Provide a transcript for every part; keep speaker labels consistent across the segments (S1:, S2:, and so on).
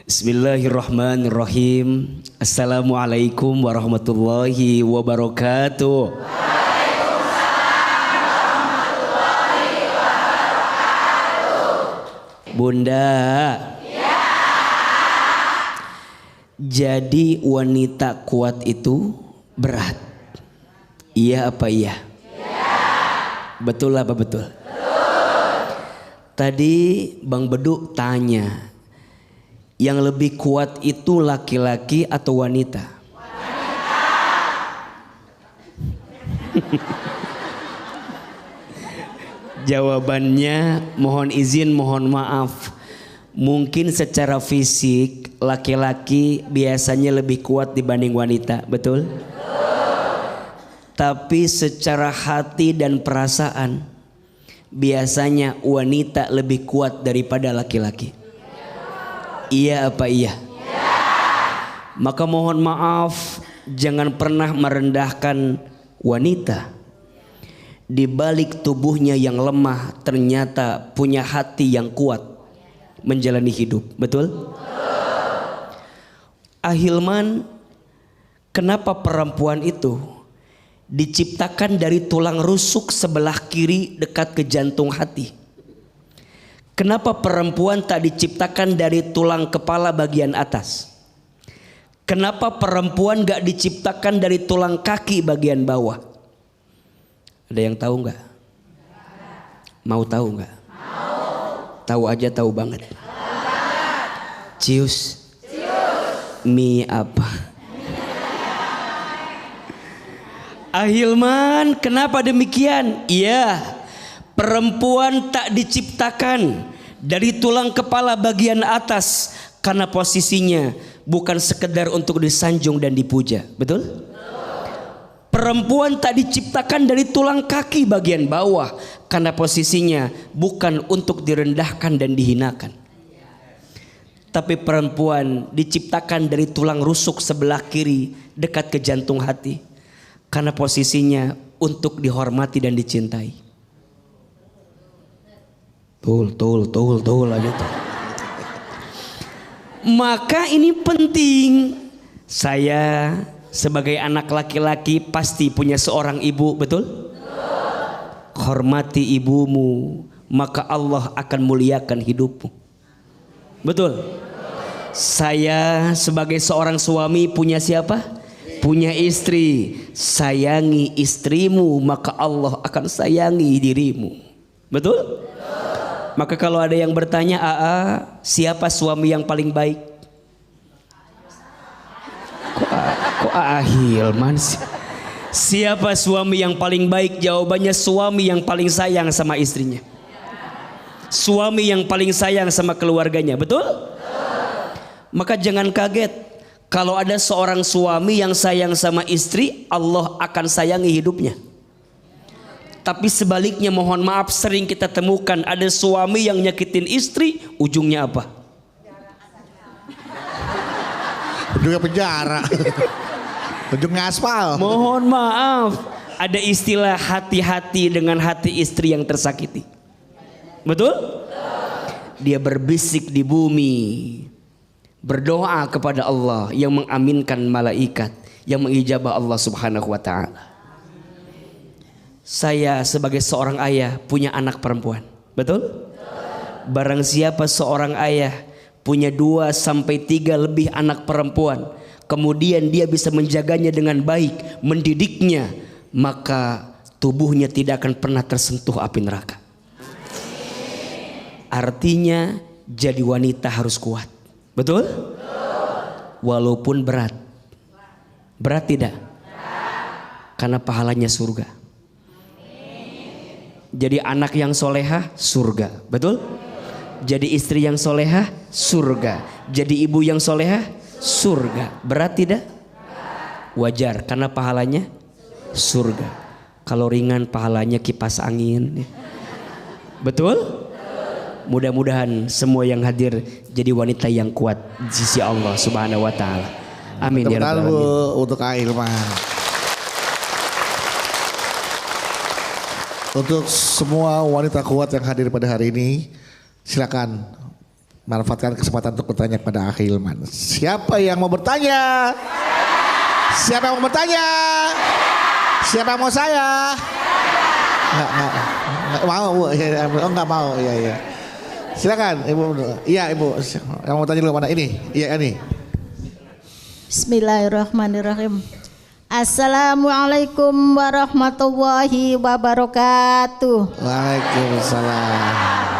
S1: Bismillahirrahmanirrahim. Assalamualaikum warahmatullahi wabarakatuh. Bunda, ya. Jadi wanita kuat itu berat. Iya apa iya? Ya. Betul apa betul? Betul. Tadi Bang Bedu tanya, yang lebih kuat itu laki-laki atau wanita? Wanita. Jawabannya mohon izin, mohon maaf. Mungkin secara fisik laki-laki biasanya lebih kuat dibanding wanita, betul? Tapi secara hati dan perasaan biasanya wanita lebih kuat daripada laki-laki. Iya apa iya? Maka mohon maaf, jangan pernah merendahkan wanita. Di balik tubuhnya yang lemah ternyata punya hati yang kuat menjalani hidup, betul? Ahilman, kenapa perempuan itu diciptakan dari tulang rusuk sebelah kiri dekat ke jantung hati? Kenapa perempuan tak diciptakan dari tulang kepala bagian atas? Kenapa perempuan gak diciptakan dari tulang kaki bagian bawah? Ada yang tahu nggak? Mau tahu nggak? Tahu aja, tahu banget. Cius. Mie apa? Ahilman, kenapa demikian? Iya, perempuan tak diciptakan dari tulang kepala bagian atas karena posisinya bukan sekedar untuk disanjung dan dipuja, betul? Perempuan tak diciptakan dari tulang kaki bagian bawah karena posisinya bukan untuk direndahkan dan dihinakan. Tapi perempuan diciptakan dari tulang rusuk sebelah kiri dekat ke jantung hati karena posisinya untuk dihormati dan dicintai. Tul aja tuh. Maka ini penting. Saya sebagai anak laki-laki pasti punya seorang ibu, betul? Hormati ibumu, maka Allah akan muliakan hidupmu. Betul? Saya sebagai seorang suami punya siapa? Punya istri. Sayangi istrimu, maka Allah akan sayangi dirimu. Betul? Maka kalau ada yang bertanya, siapa suami yang paling baik? Kok Ahilman sih? Siapa suami yang paling baik? Jawabannya suami yang paling sayang sama istrinya. Suami yang paling sayang sama keluarganya, betul? Maka jangan kaget kalau ada seorang suami yang sayang sama istri, Allah akan sayangi hidupnya. Tapi sebaliknya mohon maaf, sering kita temukan ada suami yang nyakitin istri, ujungnya apa?
S2: Ujungnya penjara. Ujungnya aspal.
S1: Mohon maaf, ada istilah hati-hati dengan hati istri yang tersakiti. Betul? Dia berbisik di bumi, berdoa kepada Allah yang mengaminkan malaikat, yang mengijabah Allah Subhanahu wa ta'ala. Saya sebagai seorang ayah punya anak perempuan, betul? Barang siapa seorang ayah punya 2 sampai 3 lebih anak perempuan, kemudian dia bisa menjaganya dengan baik, mendidiknya, maka tubuhnya tidak akan pernah tersentuh api neraka. Artinya jadi wanita harus kuat, betul? Walaupun berat. Berat tidak? Karena pahalanya surga. Jadi anak yang solehah surga, betul? Jadi istri yang solehah surga. Jadi ibu yang solehah surga. Berat tidak? Wajar karena pahalanya surga. Kalau ringan pahalanya kipas angin. Betul? Mudah-mudahan semua yang hadir jadi wanita yang kuat di sisi Allah Subhanahu wa ta'ala. Amin ya rabbal alamin.
S2: Untuk Ahilman. Untuk semua wanita kuat yang hadir pada hari ini, silakan Manfaatkan kesempatan untuk bertanya kepada Akhi Hilman. Siapa yang mau bertanya? Siapa yang mau bertanya? Siapa yang mau saya? Nggak mau. Oh nggak mau. Iya. Silakan Ibu. Iya Ibu. Yang mau tanya dulu mana ini? Iya ini.
S3: Bismillahirrahmanirrahim. Assalamualaikum warahmatullahi wabarakatuh.
S2: Waalaikumsalam.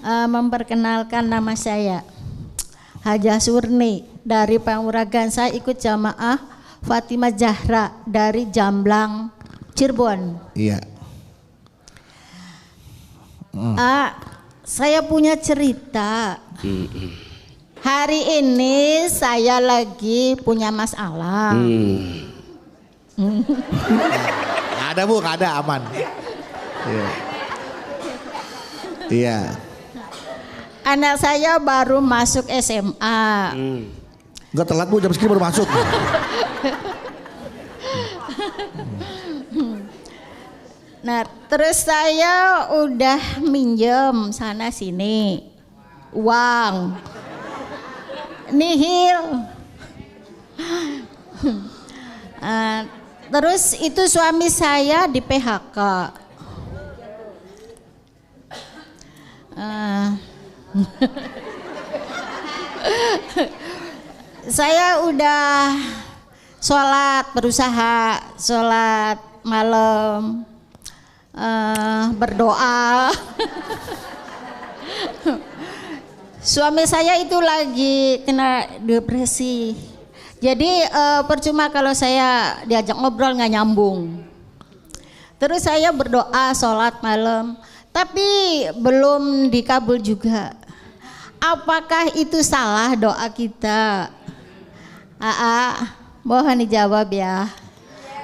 S3: Memperkenalkan, nama saya Hajah Surni dari Panguragan. Saya ikut jamaah Fatimah Zahra dari Jamblang, Cirebon.
S2: Iya.
S3: Saya punya cerita. Hari ini saya lagi punya masalah.
S2: Ada Bu, nggak ada, aman. Iya.
S3: Anak saya baru masuk SMA.
S2: Enggak telat Bu, jam segini baru masuk.
S3: Nah, terus saya udah minjem sana sini uang. Nihil. Terus itu suami saya di PHK. Saya udah sholat malam, berdoa. Suami saya itu lagi kena depresi. Jadi percuma kalau saya diajak ngobrol nggak nyambung. Terus saya berdoa sholat malam, tapi belum dikabul juga. Apakah itu salah doa kita? Mohon dijawab ya.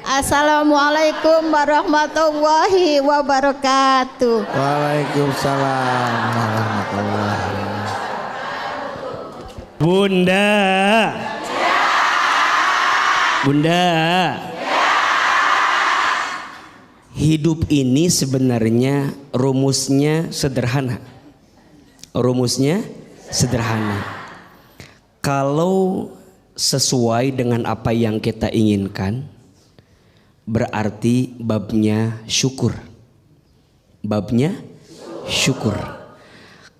S3: Assalamualaikum warahmatullahi wabarakatuh.
S2: Waalaikumsalam warahmatullahi wabarakatuh.
S1: Bunda, hidup ini sebenarnya rumusnya sederhana. Kalau sesuai dengan apa yang kita inginkan, berarti babnya syukur.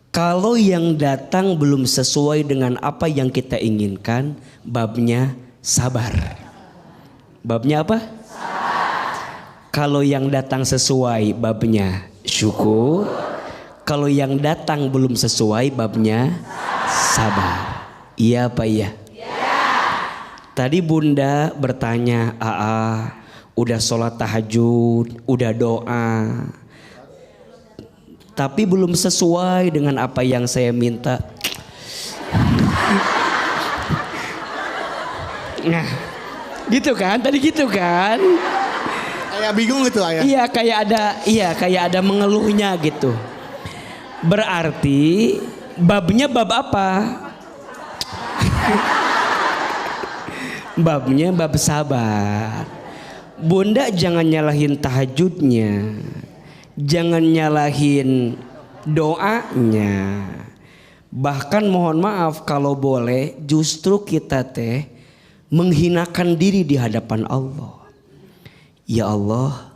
S1: Kalau yang datang belum sesuai dengan apa yang kita inginkan, babnya sabar. Babnya apa? Kalau yang datang sesuai, babnya syukur. Kalau yang datang belum sesuai, babnya sabar. Iya apa iya? Tadi Bunda bertanya, udah sholat tahajud, udah doa, tapi belum sesuai dengan apa yang saya minta. Nah, gitu kan? Tadi gitu kan?
S2: Kayak bingung gitu Ayah.
S1: Iya, kayak ada mengeluhnya gitu. Berarti babnya bab apa? Babnya bab sabar. Bunda jangan nyalahin tahajudnya, jangan nyalahin doanya. Bahkan mohon maaf kalau boleh, justru kita menghinakan diri di hadapan Allah. Ya Allah,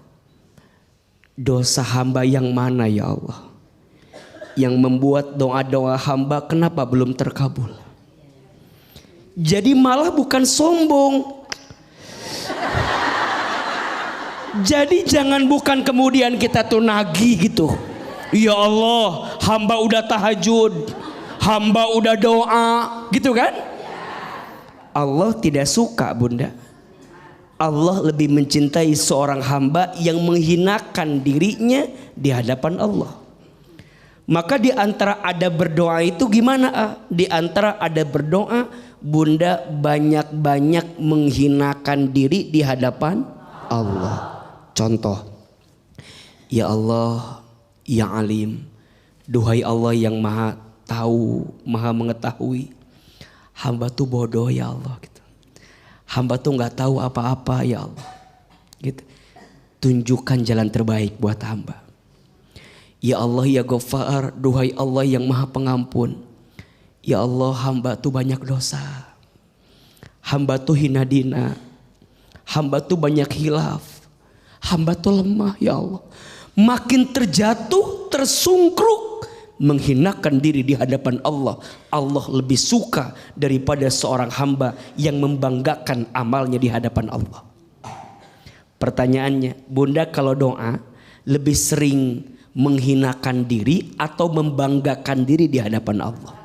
S1: dosa hamba yang mana ya Allah, yang membuat doa-doa hamba kenapa belum terkabul? Jadi malah bukan sombong. Jadi jangan bukan kemudian kita tuh nagih gitu. Ya Allah, hamba udah tahajud, hamba udah doa, gitu kan? Allah tidak suka Bunda. Allah lebih mencintai seorang hamba yang menghinakan dirinya di hadapan Allah. Maka di antara ada berdoa itu gimana? Di antara ada berdoa, Bunda banyak-banyak menghinakan diri di hadapan Allah. Contoh, ya Allah, ya Alim, duhai Allah yang maha tahu, maha mengetahui, hamba tuh bodoh ya Allah gitu. Hamba tuh nggak tahu apa-apa ya Allah gitu. Tunjukkan jalan terbaik buat hamba. Ya Allah ya Ghaffar, duhai Allah yang maha pengampun. Ya Allah, hamba tuh banyak dosa. Hamba tuh hina dina. Hamba tuh banyak hilaf. Hamba tuh lemah ya Allah. Makin terjatuh, tersungkruk, menghinakan diri di hadapan Allah. Allah lebih suka daripada seorang hamba yang membanggakan amalnya di hadapan Allah. Pertanyaannya, Bunda kalau doa lebih sering menghinakan diri atau membanggakan diri di hadapan Allah?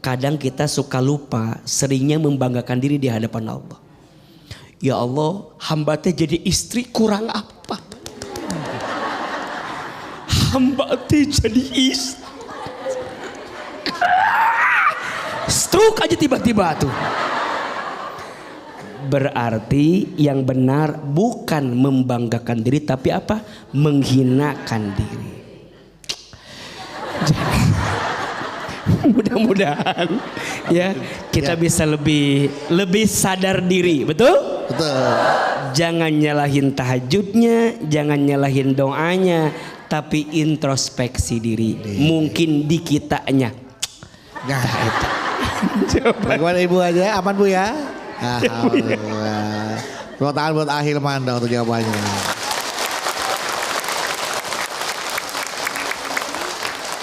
S1: Kadang kita suka lupa, seringnya membanggakan diri di hadapan Allah. Ya Allah, hamba teh jadi istri kurang apa? Hamba teh jadi istri. Stroke aja tiba-tiba tuh. Berarti yang benar bukan membanggakan diri, tapi apa? Menghinakan diri. Mudah-mudahan ya kita bisa lebih sadar diri, betul?
S2: Betul.
S1: Jangan nyalahin tahajudnya, jangan nyalahin doanya, tapi introspeksi diri. Mungkin di kitanya.
S2: Nah, itu. Bagaimana Ibu aja? Aman Bu ya? Alhamdulillah. Tepuk tangan buat Ahilman dong untuk jawabannya.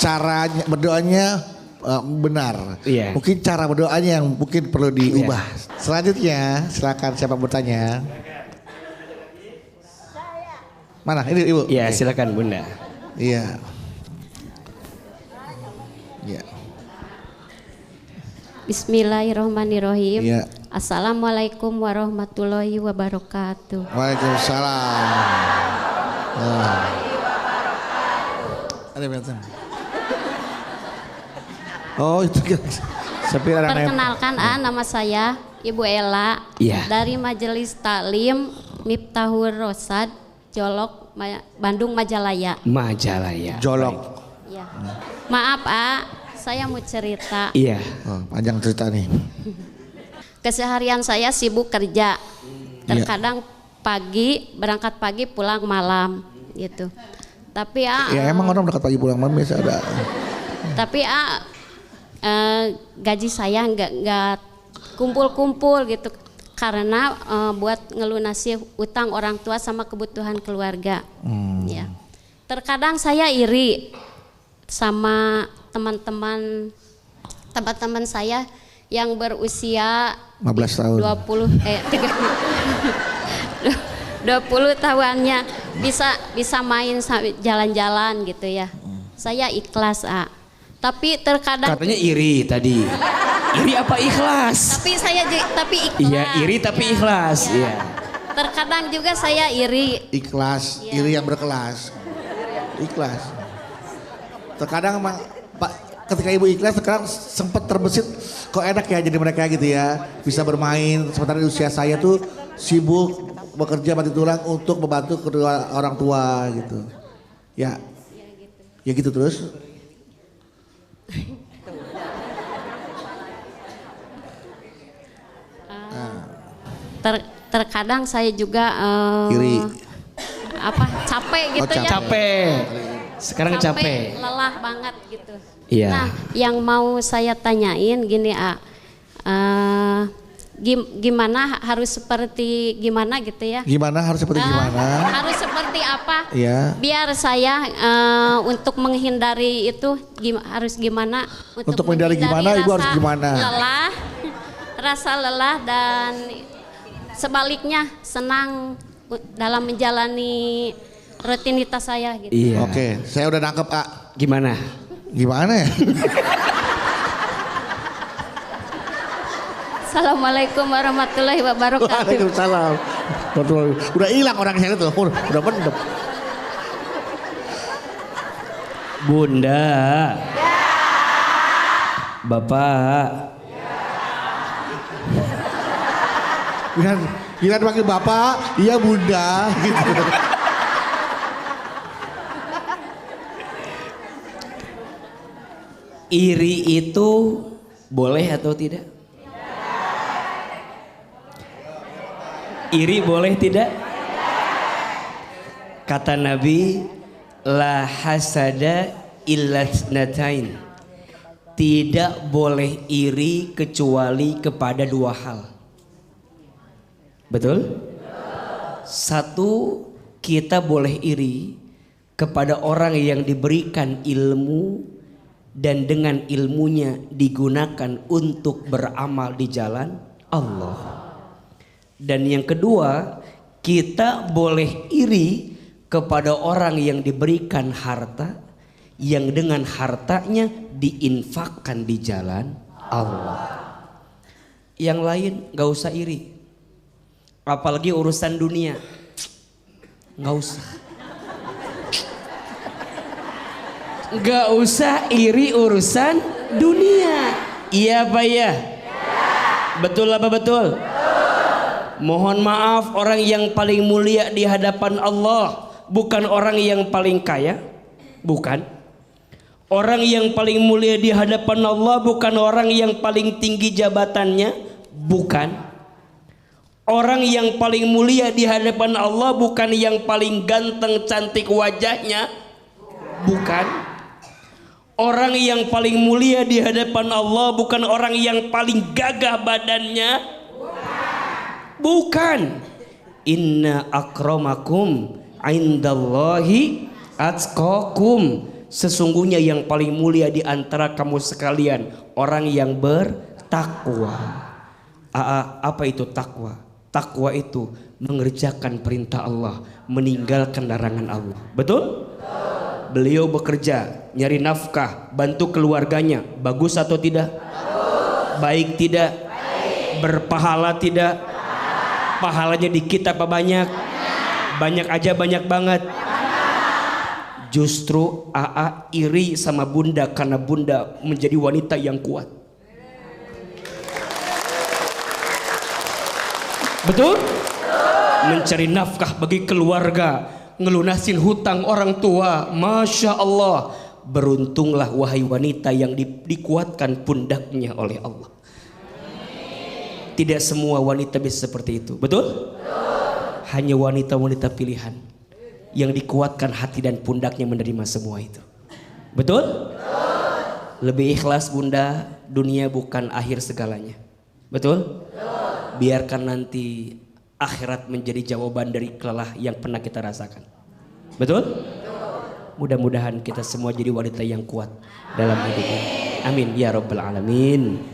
S2: Caranya berdoanya benar.
S1: Iya.
S2: Mungkin cara berdoanya yang mungkin perlu diubah. Selanjutnya silakan siapa bertanya. Mana ini Ibu?
S1: Ya silakan Bunda.
S2: Iya. Iya.
S3: Bismillahirrahmanirrahim.
S2: Iya.
S3: Assalamualaikum warahmatullahi wabarakatuh.
S2: Waalaikumsalam. Ada betul. Oh itu kan.
S3: Perkenalkan nama saya Ibu Ella
S1: Iya.
S3: dari Majelis Taklim Miftahul Rosad Jolok Bandung Majalaya.
S1: Majalaya.
S2: Jolok.
S3: Ya. Maaf saya mau cerita.
S1: Iya.
S2: Oh, panjang cerita nih.
S3: Keseharian saya sibuk kerja. Terkadang pagi berangkat pagi pulang malam gitu. Tapi
S2: Ya emang orang berangkat pagi pulang malam biasa ada.
S3: Tapi gaji saya nggak kumpul-kumpul gitu karena buat ngelunasi utang orang tua sama kebutuhan keluarga. Ya. Terkadang saya iri sama teman-teman saya yang berusia
S2: 15 tahun.
S3: 20 tahunnya bisa main jalan-jalan gitu ya. Saya ikhlas tapi terkadang
S1: Katanya iri tadi. Iri apa ikhlas?
S3: tapi ikhlas.
S1: Iya iri tapi ikhlas. Iya.
S3: Terkadang juga saya iri.
S2: Ikhlas, iri yang berkelas. Ikhlas. Terkadang emang Pak ketika Ibu ikhlas sekarang sempat terbesit kok enak ya jadi mereka gitu ya. Bisa bermain sementara di usia saya tuh sibuk bekerja mati tulang untuk membantu kedua orang tua gitu. Ya. Ya gitu terus.
S3: Terkadang saya juga
S2: Iri.
S3: capek gitu ya.
S1: Capek. Sekarang capek.
S3: Lelah banget gitu.
S1: Iya.
S3: Nah, yang mau saya tanyain gini gimana harus seperti gimana gitu ya?
S2: Gimana harus seperti gimana?
S3: Harus seperti apa?
S2: Iya.
S3: Biar saya untuk menghindari itu harus gimana?
S2: Untuk menghindari gimana, Ibu harus gimana?
S3: Rasa lelah dan sebaliknya senang dalam menjalani rutinitas saya gitu.
S1: Iya.
S2: Oke, saya udah nangkep
S1: Gimana?
S2: Gimana ya?
S3: Assalamualaikum warahmatullahi wabarakatuh.
S2: Waalaikumsalam. Udah hilang orang saya tuh, udah pendem.
S1: Bunda. Bapak.
S2: Gila panggil bapak, iya bunda gitu.
S1: Iri itu boleh atau tidak? Iri boleh tidak? Kata Nabi, la hasada illa tsnatain. Tidak boleh iri kecuali kepada dua hal. Betul? Satu, kita boleh iri kepada orang yang diberikan ilmu dan dengan ilmunya digunakan untuk beramal di jalan Allah. Dan yang kedua, kita boleh iri kepada orang yang diberikan harta yang dengan hartanya diinfakkan di jalan Allah. Yang lain gak usah iri, apalagi urusan dunia, gak usah. Gak usah iri urusan dunia. Iya Pak ya? Betul apa betul? Mohon maaf, orang yang paling mulia di hadapan Allah bukan orang yang paling kaya, bukan. Orang yang paling mulia di hadapan Allah bukan orang yang paling tinggi jabatannya, bukan. Orang yang paling mulia di hadapan Allah bukan yang paling ganteng cantik wajahnya, bukan. Orang yang paling mulia di hadapan Allah bukan orang yang paling gagah badannya, bukan. Inna akramakum indallahi atqakum. Sesungguhnya yang paling mulia di antara kamu sekalian orang yang bertakwa. Apa itu takwa? Takwa itu mengerjakan perintah Allah, meninggalkan larangan Allah. Betul? Beliau bekerja, nyari nafkah, bantu keluarganya. Bagus atau tidak? Baik tidak? Berpahala tidak? Pahalanya dikit apa banyak? Banyak aja, banyak banget. Justru AA iri sama bunda karena bunda menjadi wanita yang kuat. Betul? Mencari nafkah bagi keluarga, ngelunasin hutang orang tua. Masya Allah. Beruntunglah wahai wanita yang dikuatkan pundaknya oleh Allah. Tidak semua wanita bisa seperti itu. Betul? Hanya wanita-wanita pilihan yang dikuatkan hati dan pundaknya menerima semua itu. Betul? Lebih ikhlas bunda, dunia bukan akhir segalanya. Betul? Biarkan nanti akhirat menjadi jawaban dari kelelah yang pernah kita rasakan. Betul? Mudah-mudahan kita semua jadi wanita yang kuat dalam hidup ini. Amin ya rabbal alamin.